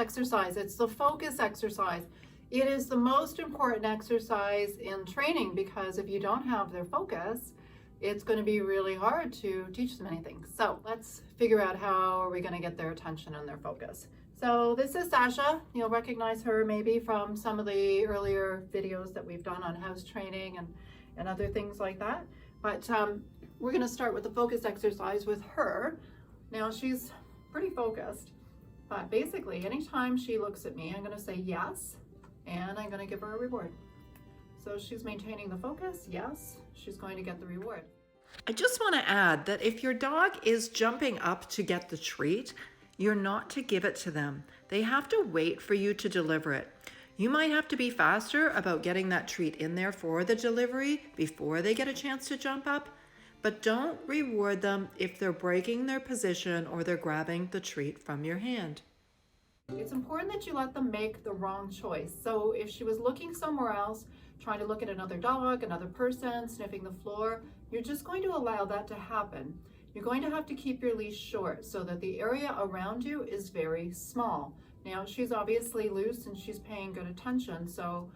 exercise. It's the focus exercise. It is the most important exercise in training because if you don't have their focus, it's going to be really hard to teach them anything. So let's figure out how are we going to get their attention and their focus. So this is Sasha. You'll recognize her maybe from some of the earlier videos that we've done on house training and other things like that. But we're going to start with the focus exercise with her. Now she's pretty focused, but basically anytime she looks at me, I'm going to say yes, and I'm going to give her a reward. So she's maintaining the focus, yes, she's going to get the reward. I just want to add that if your dog is jumping up to get the treat, you're not to give it to them. They have to wait for you to deliver it. You might have to be faster about getting that treat in there for the delivery before they get a chance to jump up, but don't reward them if they're breaking their position or they're grabbing the treat from your hand. It's important that you let them make the wrong choice. So if she was looking somewhere else, trying to look at another dog, another person, sniffing the floor, you're just going to allow that to happen. You're going to have to keep your leash short so that the area around you is very small. Now she's obviously loose and she's paying good attention, so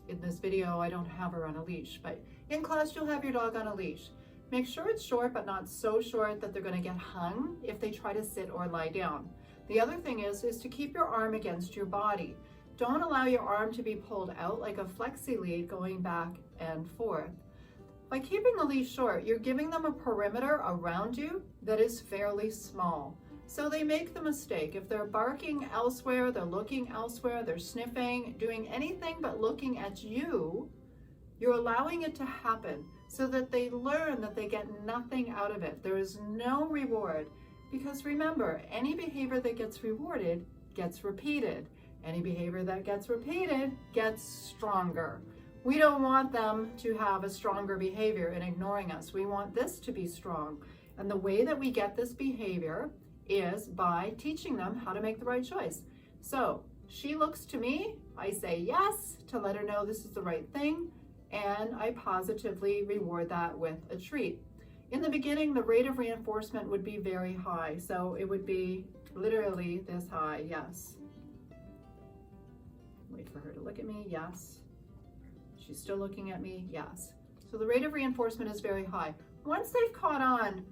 in this video I don't have her on a leash, but in class you'll have your dog on a leash. Make sure it's short, but not so short that they're going to get hung if they try to sit or lie down. The other thing is to keep your arm against your body. Don't allow your arm to be pulled out like a flexi lead going back and forth. By keeping the leash short, you're giving them a perimeter around you that is fairly small. So they make the mistake. If they're barking elsewhere, they're looking elsewhere, they're sniffing, doing anything but looking at you, you're allowing it to happen so that they learn that they get nothing out of it. There is no reward. Because remember, any behavior that gets rewarded gets repeated. Any behavior that gets repeated gets stronger. We don't want them to have a stronger behavior in ignoring us. We want this to be strong. And the way that we get this behavior is by teaching them how to make the right choice. So she looks to me, I say yes to let her know this is the right thing, and I positively reward that with a treat. In the beginning, the rate of reinforcement would be very high. So it would be literally this high, yes. Wait for her to look at me, yes. She's still looking at me, yes. So the rate of reinforcement is very high. Once they've caught on,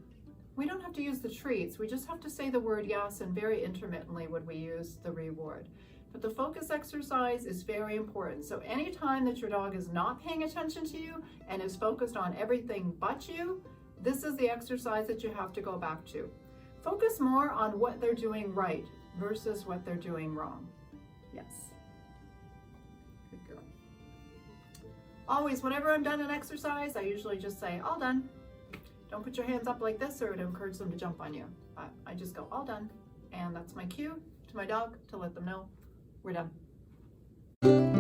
we don't have to use the treats. We just have to say the word yes, and very intermittently would we use the reward. But the focus exercise is very important. So anytime that your dog is not paying attention to you and is focused on everything but you, this is the exercise that you have to go back to. Focus more on what they're doing right versus what they're doing wrong. Yes. Good girl. Always, whenever I'm done an exercise, I usually just say, all done. Don't put your hands up like this or it'll encourage them to jump on you. But I just go, all done. And that's my cue to my dog to let them know we're done.